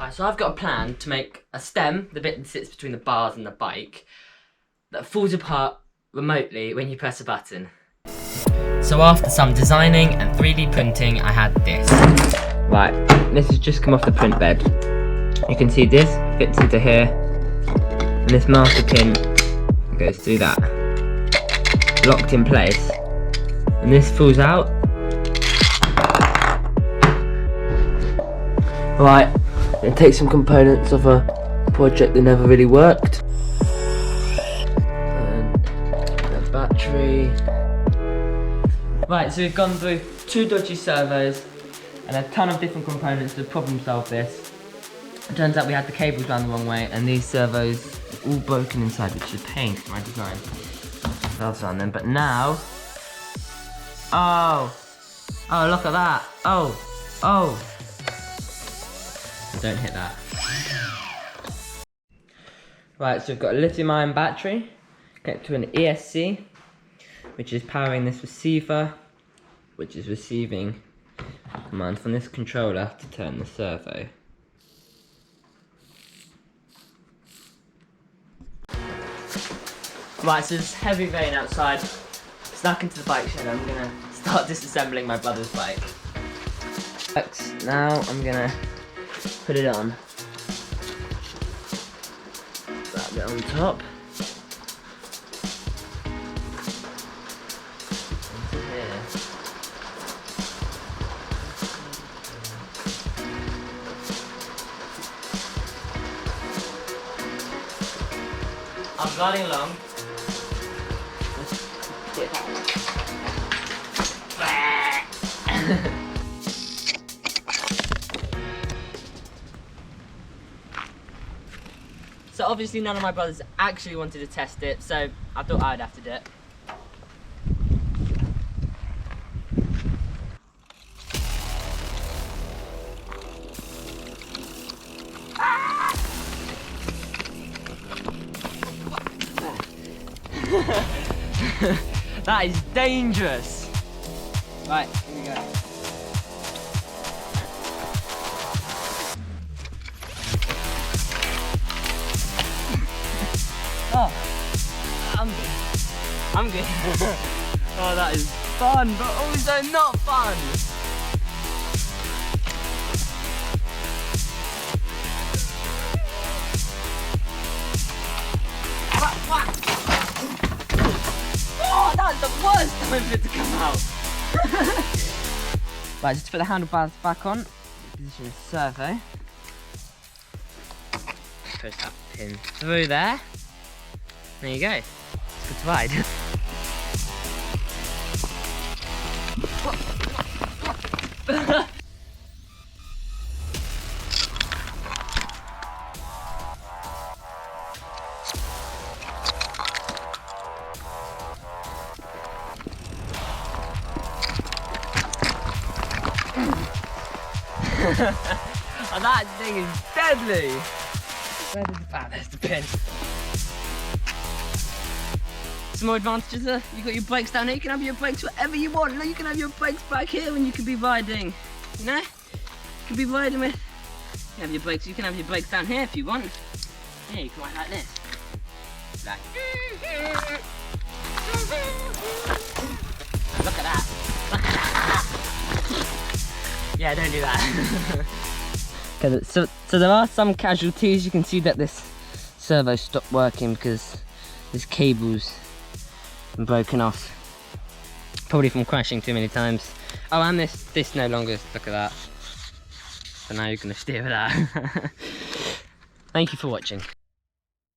Right, so I've got a plan to make a stem, the bit that sits between the bars and the bike, that falls apart remotely when you press a button. So after some designing and 3D printing, I had this. Right, this has just come off the print bed. You can see this fits into here, and this master pin goes through that, locked in place, and this falls out. Right, I'm gonna take some components of a project that never really worked, and the battery. Right, so we've gone through 2 dodgy servos and a ton of different components to problem solve this. It turns out we had the cables round the wrong way, and these servos are all broken inside, which is a pain for my design. Valves on them, but now, oh, look at that, oh. Don't hit that. Right, so we've got a lithium-ion battery connected to an ESC, which is powering this receiver, which is receiving commands from this controller to turn the servo. Right, so there's heavy rain outside. Snuck into the bike shed. I'm gonna start disassembling my brother's bike. Now I'm gonna put it on. That bit on top. Into here. I'm gliding along. Let's get that. So obviously none of my brothers actually wanted to test it, so I thought I'd have to do it. That is dangerous. Right, here we go. Oh, I'm good. Oh, that is fun, but also not fun. Oh, that's the worst time for it to come out. Right, just to put the handlebars back on, position the servo. Push that pin through there. There you go. It's good to ride. Oh, that thing is deadly. Where did the there's the pin. Some more advantages there. You got your brakes down here. You can have your brakes wherever you want. Now you can have your brakes back here when you can be riding. You know, you can be riding with. You have your brakes. You can have your brakes down here if you want. Yeah, you can ride like this. Like. Look at that. Look at that. Yeah, don't do that. Okay, so there are some casualties. You can see that this servo stopped working because this cable's been broken off. Probably from crashing too many times. Oh, and this no longer, look at that. So now you're gonna steer with that. Thank you for watching.